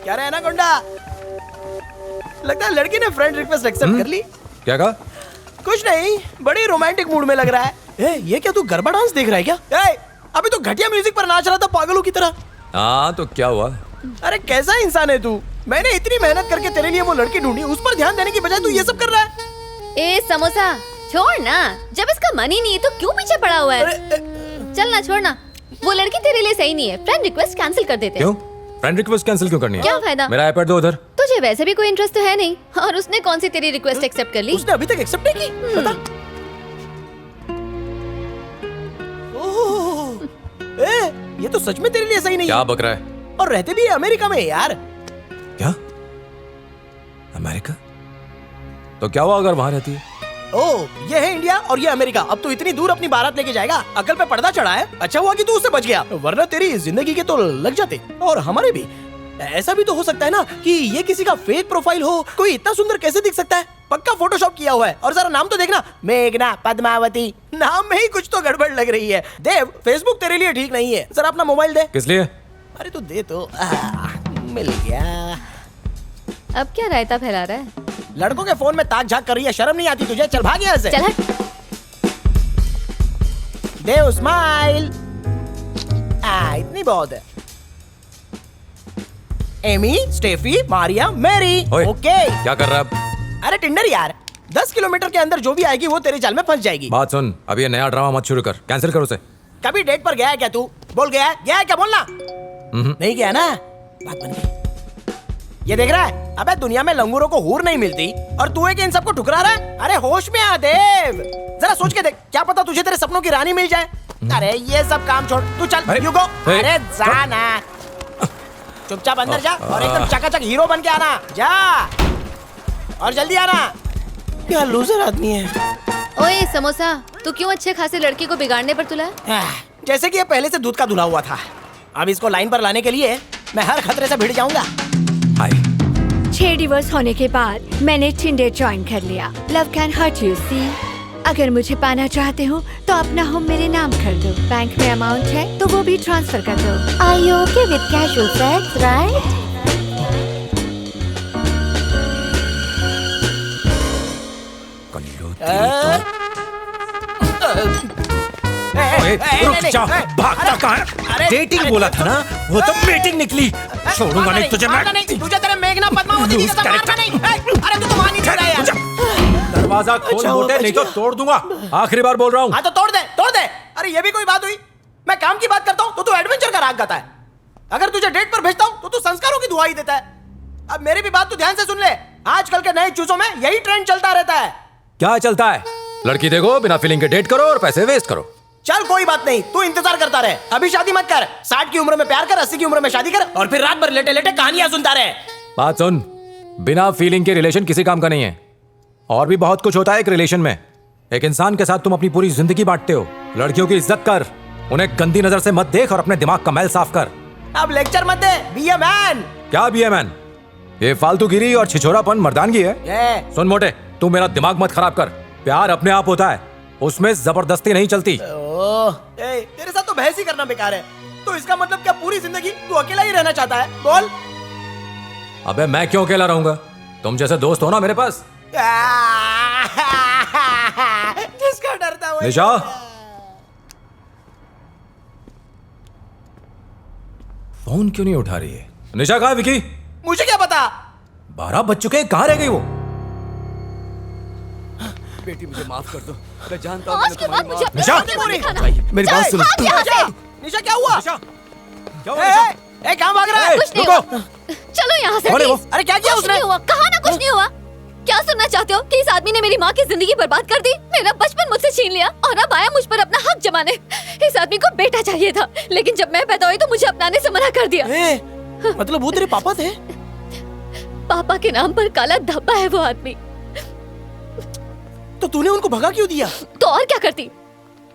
क्या रहा है ना गुंडा? लगता है लड़की ने फ्रेंड रिक्वेस्ट एक्सेप्ट कर ली। क्या कहा? कुछ नहीं, बड़ी रोमांटिक मूड में लग रहा है। ये क्या तू गरबा डांस देख रहा है क्या? अभी तो घटिया म्यूजिक पर नाच रहा था पागलों की तरह। हाँ तो क्या हुआ? अरे कैसा इंसान है तू? मैंने इतनी मेहनत करके तेरे लिए वो लड़की ढूंढी, उस पर ध्यान देने की बजाय तू ये सब कर रहा है। ए समोसा छोड़ ना, जब इसका मन ही नहीं है तो क्यों पीछे पड़ा हुआ है? चल ना छोड़ ना, वो लड़की तेरे लिए सही नहीं है। फ्रेंड रिक्वेस्ट कैंसिल कर देते हैं। क्यों? फ्रेंड रिक्वेस्ट कैंसिल क्यों करनी है? क्या फायदा? मेरा आईपैड दो उधर। तुझे वैसे भी कोई इंटरेस्ट तो है नहीं, और उसने कौन सी तेरी रिक्वेस्ट एक्सेप्ट कर ली? उसने अभी तक एक्सेप्ट नहीं की। बता। ये तो सच में तेरे लिए सही नहीं क्या है। बक रहा है? और रहते भी अमेरिका में यार। क्या? अमेरिका? तो क्या हुआ अगर वहां रहती है? ये है इंडिया और ये अमेरिका। अब तू इतनी दूर अपनी बारात लेके जाएगा? अकल पे पर्दा चढ़ा है। अच्छा हुआ कि तू उससे बच गया, वरना तेरी जिंदगी के तो लग जाते, और हमारे भी। ऐसा भी तो हो सकता है ना कि ये किसी का फेक प्रोफाइल हो। कोई इतना सुंदर कैसे दिख सकता है? पक्का फोटोशॉप किया हुआ है। और जरा नाम तो देखना, मेघना पद्मावती। नाम में ही कुछ तो गड़बड़ लग रही है। देव, फेसबुक तेरे लिए ठीक नहीं है। जरा अपना मोबाइल दे। किस लिए? अरे तू दे तो। मिल गया। अब क्या रायता फैला रहा है? लड़कों के फोन में ताक झाक कर रही है, शर्म नहीं आती तुझे? चल भाग यहाँ से। चल हट। देव स्माइल। इतनी बहुत है। Amy, Steffi, Maria, Mary. ओए, ओके। क्या कर रहा है अब? अरे टिंडर यार, 10 किलोमीटर के अंदर जो भी आएगी वो तेरे जाल में फंस जाएगी। बात सुन, अब ये नया ड्रामा मत शुरू कर, कैंसिल कर उसे। कभी डेट पर गया है क्या तू? बोल गया है? गया है क्या? बोलना। नहीं गया ना? बात बन गई। ये देख रहा है? अबे दुनिया में लंगूरों को हूर नहीं मिलती और तू है कि इन सबको ठुकरा रहा है? अरे होश में आ देव, जरा सोच के देख, क्या पता तुझे तेरे सपनों की रानी मिल जाए। अरे ये सब काम छोड़, तू चल यू गो। अरे जा ना, चुपचाप अंदर जा और एकदम चकाचक हीरो बन के आना। जा और जल्दी आना। क्या लूजर आदमी है। ओए समोसा, तू क्यों अच्छे खासे लड़की को बिगाड़ने पर तुला है? जैसे कि ये पहले से दूध का धुला हुआ था। अब इसको लाइन पर लाने के लिए मैं हर खतरे से भिड़ जाऊंगा। हाय। 6 डिवोर्स होने के बाद मैंने टिंडर ज्वाइन कर लिया। Love can hurt you see. अगर मुझे पाना चाहते हो तो अपना होम मेरे नाम कर दो। बैंक में अमाउंट है तो वो भी ट्रांसफर कर दो। Are you okay with casual sex, right? रुक जा, भागता कहाँ है? डेटिंग बोला था ना, वो तो मीटिंग निकली। छोड़ूंगा नहीं तुझे मैं। तुझे तेरे मेघना पद्मावती की कसम मारना नहीं। अरे तू तो मान ही नहीं रहा यार। दरवाजा खोल मोटे, नहीं तो तोड़ दूंगा। आखिरी बार बोल रहा हूँ। हाँ तो तोड़ दे, तोड़ दे। अरे ये भी कोई बात हुई? मैं काम की बात करता हूँ तो तू एडवेंचर का राग गाता है। अगर तुझे डेट पर भेजता हूँ तो तू संस्कारों की दुहाई देता है। अब मेरी भी बात तू ध्यान से सुन ले। आजकल के नए चूसों में यही ट्रेंड चलता रहता है। क्या चलता है? लड़की देखो, बिना फीलिंग के डेट करो और पैसे वेस्ट करो। चल कोई बात नहीं, तू इंतजार करता रहे। अभी शादी मत कर। 60 की उम्र में प्यार कर, 80 की उम्र में शादी कर और फिर रात भर लेटे लेटे कहानियां सुनता रहे। बात सुन, बिना फीलिंग के रिलेशन किसी काम का नहीं है। और भी बहुत कुछ होता है एक रिलेशन में। एक इंसान के साथ तुम अपनी पूरी जिंदगी बांटते हो। लड़कियों की इज्जत कर, उन्हें गंदी नजर से मत देख और अपने दिमाग का मैल साफ कर। अब लेक्चर मत दे, बी ए मैन। क्या बी ए मैन? ये फालतूगिरी और छिछोरापन मर्दानगी है। सुन मोटे, तू मेरा दिमाग मत खराब कर। प्यार अपने आप होता है, उसमें जबरदस्ती नहीं चलती। तेरे साथ तो बहस ही करना बेकार है। तो इसका मतलब क्या पूरी जिंदगी तू अकेला ही रहना चाहता है? बोल। अबे मैं क्यों अकेला रहूंगा? तुम जैसे दोस्त हो ना मेरे पास। जिसका डर था वही। निशा, फोन क्यों नहीं उठा रही है? निशा कहाँ है विकी? मुझे क्या पता? 12 बज चुके हैं, कहाँ रह गई वो? बेटी मुझे माफ कर दो, मैं जानता आज हूँ के बाद मुझे अपने निशा! सामने नहीं दिखाना। मेरी बात सुनो। भाग यहाँ से। निशा क्या हुआ? निशा, क्या हुआ निशा? कहाँ भाग रहा है? कुछ नहीं हुआ। चलो यहाँ से कौन है वो? please। अरे क्या किया कुछ उसने? नहीं हुआ, कहा ना कुछ नहीं हुआ। क्या सुनना चाहते हो कि इस आदमी ने मेरी माँ की जिंदगी बर्बाद कर दी, मेरा बचपन मुझसे छीन लिया और अब आया मुझ पर अपना हक जमाने। इस आदमी को बेटा चाहिए था, लेकिन जब मैं पैदा हुई तो मुझे अपनाने से मना कर दिया। मतलब वो तेरे पापा थे? पापा के नाम पर काला धब्बा है वो आदमी। तो तूने उनको भगा क्यों दिया? तो और क्या करती?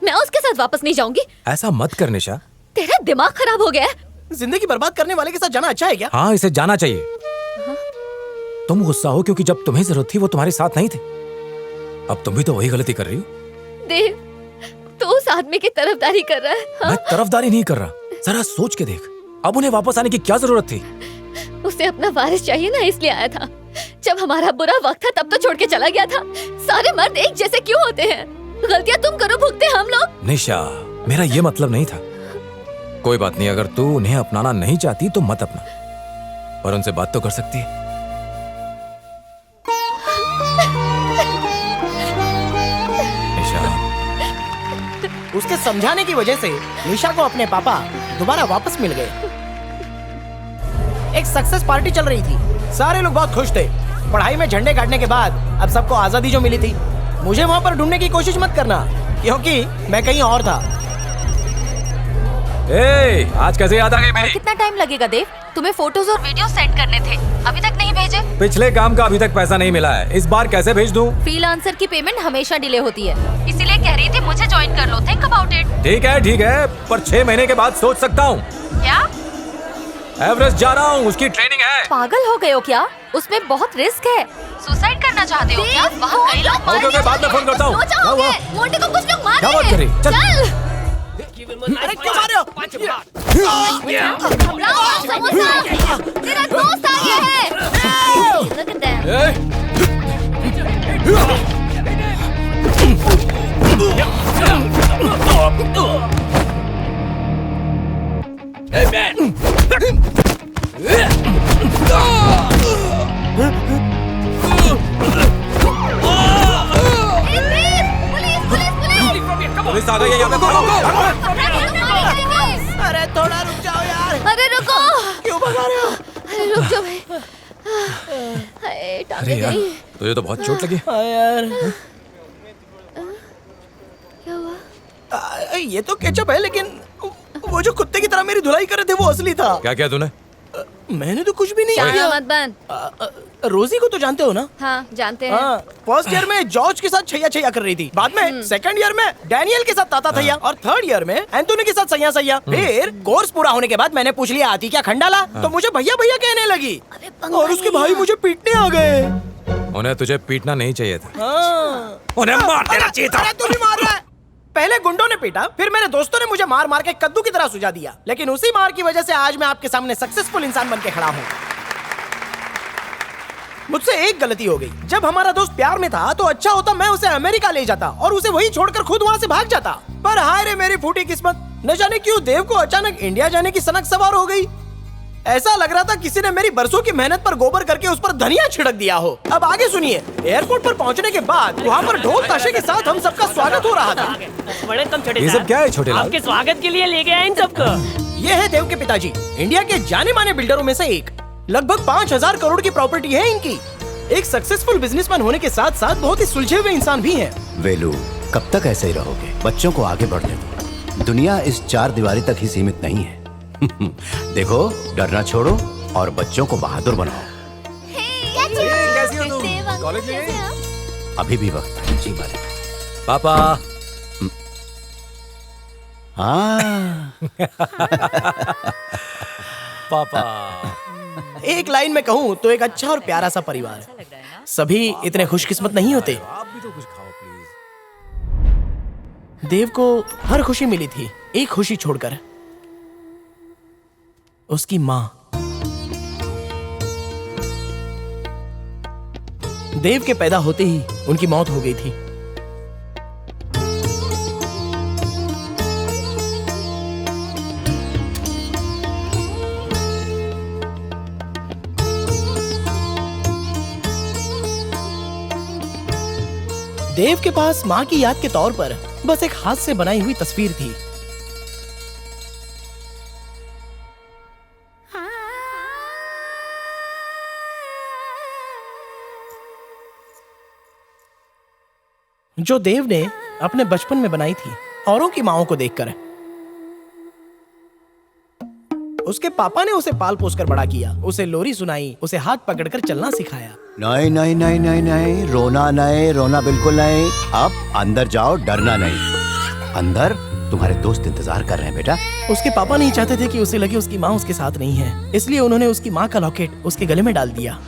मैं उसके साथ वापस नहीं जाऊंगी। ऐसा मत कर निशा। तेरा दिमाग खराब हो गया है। जिंदगी बर्बाद करने वाले के साथ जाना अच्छा है क्या? हाँ, इसे जाना चाहिए। तुम गुस्सा हो क्योंकि जब तुम्हें जरूरत थी वो तुम्हारे साथ नहीं थे। अब तुम भी तो वही गलती कर रही हो। देव, तो उस आदमी की तरफदारी कर रहा है। हाँ? मैं तरफदारी नहीं कर रहा, जरा सोच के देख। अब उन्हें वापस आने की क्या जरूरत थी? उसे अपना वारिस चाहिए ना, इसलिए आया था। जब हमारा बुरा वक्त था तब तो छोड़ के चला गया था। सारे मर्द एक जैसे क्यों होते हैं? गलतियां तुम करो, भुगते हम लोग। निशा, मेरा ये मतलब नहीं था। कोई बात नहीं, अगर तू उन्हें अपनाना नहीं चाहती तो मत अपना, पर उनसे बात तो कर सकती है। निशा, उसके समझाने की वजह से निशा को अपने पापा दोबारा वापस मिल गए। एक सक्सेस पार्टी चल रही थी, सारे लोग बहुत खुश थे। पढ़ाई में झंडे गाड़ने के बाद अब सबको आजादी जो मिली थी। मुझे वहाँ पर ढूंढने की कोशिश मत करना, क्योंकि मैं कहीं और था। आज कैसे याद आ गई मेरी? कितना टाइम लगेगा देव? तुम्हें फोटोज और वीडियो सेंड करने थे, अभी तक नहीं भेजे। पिछले काम का अभी तक पैसा नहीं मिला है, इस बार कैसे भेज दूं? फ्रीलांसर की पेमेंट हमेशा डिले होती है, इसीलिए कह रही थी मुझे ज्वाइन कर लो। Think about it. ठीक है, पर 6 महीने के बाद सोच सकता हूँ। क्या? एवरेस्ट जा रहा हूँ, उसकी ट्रेनिंग है। पागल हो गए हो क्या? उसमें बहुत रिस्क है। सुसाइड करना चाहते हो क्या? वहाँ कई लोग मारे ओके, बाद में फोन करता हूँ। मोटे को कुछ लोग मार क्या रहे बात कर रही? हैं। चल। चल। अरे क्यों मार रहे हो? लाओ समोसा। तेरा दोस्त आ गया है। Look at them. पुलिस आ गई है, यहाँ पे भागो। अरे थोड़ा रुक जाओ यार। अरे रुको। क्यों भगा रहे हो? अरे रुक जाओ भाई। हाय, टांगे अरे यार, गई। तुझे तो बहुत चोट लगी। हाँ यार, क्या हुआ? ये तो केचप है, लेकिन वो जो कुत्ते की तरह मेरी धुलाई कर रहे थे वो असली था। क्या किया तूने? मैंने तो कुछ भी नहीं शाना किया। मत बन। रोजी को तो जानते हो ना? हाँ जानते हैं। हाँ, फर्स्ट ईयर में जॉर्ज के साथ छैया कर रही थी, बाद में सेकंड ईयर में डैनियल के साथ ताता थैया, और थर्ड ईयर में एंथोनी के साथ सैया। फिर कोर्स पूरा होने के बाद मैंने पूछ लिया आती क्या खंडाला, तो मुझे भैया भैया कहने लगी, और उसके भाई मुझे पीटने आ गए। उन्हें तुझे पीटना नहीं चाहिए था, हाँ। उन्हें मार देना चाहिए था। अरे तू भी मार रहा है। पहले गुंडों ने पीटा, फिर मेरे दोस्तों ने मुझे मार मार के कद्दू की तरह सुझा दिया, लेकिन उसी मार की वजह से आज मैं आपके सामने सक्सेसफुल इंसान बन के खड़ा हूँ। मुझसे एक गलती हो गई। जब हमारा दोस्त प्यार में था तो अच्छा होता मैं उसे अमेरिका ले जाता और उसे वहीं छोड़कर खुद वहाँ से भाग जाता, पर हाय रे मेरी फूटी किस्मत, न जाने क्यों देव को अचानक इंडिया जाने की सनक सवार हो गई। ऐसा लग रहा था किसी ने मेरी बरसों की मेहनत पर गोबर करके उस पर धनिया छिड़क दिया हो। अब आगे सुनिए। एयरपोर्ट पर पहुंचने के बाद वहाँ पर ढोल ताशे के साथ हम सबका स्वागत हो रहा था। बड़े कम छोटे ये सब क्या है छोटे लाल? आपके स्वागत के लिए ले गए हैं इन सबको। ये है देव के पिताजी, इंडिया के जाने माने बिल्डरों में से एक। लगभग 5000 करोड़ की प्रॉपर्टी है इनकी। एक सक्सेसफुल बिजनेसमैन होने के साथ साथ बहुत ही सुलझे हुए इंसान भी हैं। वेलू, कब तक ऐसे ही रहोगे? बच्चों को आगे बढ़ने दो। दुनिया इस 4 दीवारी तक ही सीमित नहीं है। देखो, डरना छोड़ो और बच्चों को बहादुर बनाओ। कैसी हो तुम? कॉलेज में गई? अभी भी वक्त है। जी मालिक। पापा। हाँ। पापा। एक लाइन में कहूँ तो एक अच्छा और प्यारा सा परिवार। सभी इतने खुशकिस्मत नहीं होते। आप भी तो कुछ खाओ प्लीज। देव को हर खुशी मिली थी, एक खुशी छोड़कर, उसकी माँ। देव के पैदा होते ही उनकी मौत हो गई थी। देव के पास माँ की याद के तौर पर बस एक हाथ से बनाई हुई तस्वीर थी। जो देव ने अपने बचपन में बनाई थी औरों की माओं को देखकर। उसके पापा ने उसे पाल पोस कर बड़ा किया, उसे लोरी सुनाई, उसे हाथ पकड़कर चलना सिखाया। नहीं नहीं नहीं नहीं नहीं, रोना नहीं, रोना बिल्कुल नहीं। अब अंदर जाओ, डरना नहीं। अंदर तुम्हारे दोस्त इंतजार कर रहे हैं बेटा। उसके पापा नहीं चाहते थे कि उसे लगे उसकी माँ उसके साथ नहीं है, इसलिए उन्होंने उसकी माँ का लॉकेट उसके गले में डाल दिया।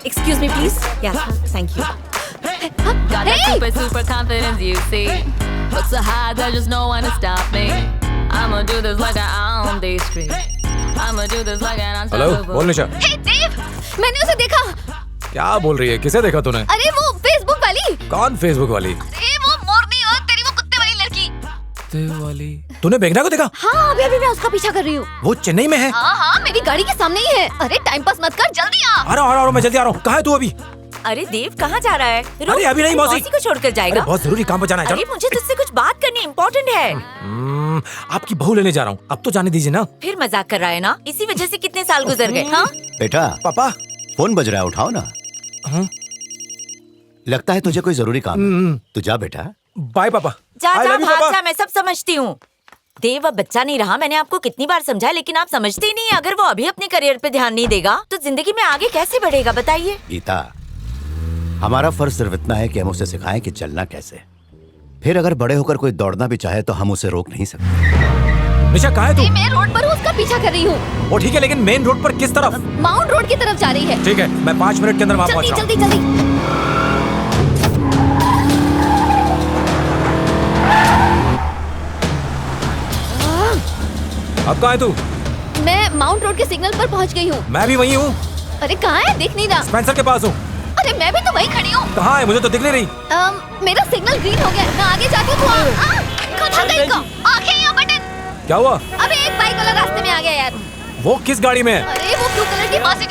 Excuse Excuse me, please. Yeah, thank you. Got that super, super confidence, you see. But so high, there's just no one to stop me. I'ma do this like I'm on the street. I'ma do this like an hello, unstoppable. बोल निशा। हे देव, मैंने उसे देखा। क्या बोल रही है? किसे देखा तूने? अरे वो फेसबुक वाली। कौन फेसबुक वाली? अरे वो मोरनी और तेरी वो कुत्ते वाली लड़की। कुत्ते वाली? तूने मेघना को देखा? हाँ, अभी मैं उसका पीछा कर रही हूँ। वो चेन्नई में है। हाँ, मेरी गाड़ी के सामने ही है। अरे टाइम पास मत कर, जल्दी आ। आ रहा हूँ, मैं जल्दी आ रहा हूँ। कहाँ है तू अभी? अरे देव कहाँ जा रहा है? रुक, अरे अभी नहीं मौसी। मौसी को छोड़कर जाएगा? अरे बहुत जरूरी काम पे जाना है। अरे मुझे तुझसे कुछ बात करनी इम्पोर्टेंट है। आपकी बहू लेने जा रहा हूँ। अब तो जाने दीजिए ना। फिर मजाक कर रहा है ना? इसी वजह से कितने साल गुजर गए। हाँ? बेटा, पापा। फोन बज रहा है, उठाओ ना। लगता है तुझे कोई जरूरी काम है। तू जा बेटा। बाय पापा। जा I जा love you, भाग पापा। जा, मैं सब समझती हूँ। देव अब बच्चा नहीं रहा, मैंने आपको कितनी बार समझाया, लेकिन आप समझते ही नहीं। अगर वो अभी अपने करियर पे ध्यान नहीं देगा तो जिंदगी में आगे कैसे बढ़ेगा, बताइए। गीता, हमारा फर्ज सिर्फ इतना है कि हम उसे सिखाएं कि चलना कैसे। फिर अगर बड़े होकर कोई दौड़ना भी चाहे तो हम उसे रोक नहीं सकते। निशा कहाँ है तू? मैं रोड पर हूँ, उसका पीछा कर रही हूँ। वो ठीक है, लेकिन मेन रोड पर किस तरफ? माउंट रोड की तरफ जा रही है। ठीक है, मैं 5 मिनट के अंदर वहाँ पहुँच जल्दी रहा हूँ। जल्दी जल्दी। अब कहाँ है तू? मैं माउंट रोड के सिग्नल पर पहुँच गई हूँ। मैं भी वही हूँ, अरे कहाँ है? दिख नहीं रहा। स्पेंसर के पास हूँ। अरे मैं भी तो वहीं खड़ी हूँ। कहाँ है? मुझे तो दिख नहीं रही। मेरा सिग्नल ग्रीन हो गया है। मैं आगे जाती हूँ तो खत्म गई को। आंखें या बटन। क्या हुआ? अबे एक बाइक वाला रास्ते में आ गया यार। वो किस गाड़ी में है? अरे वो ब्लू कलर की मासिक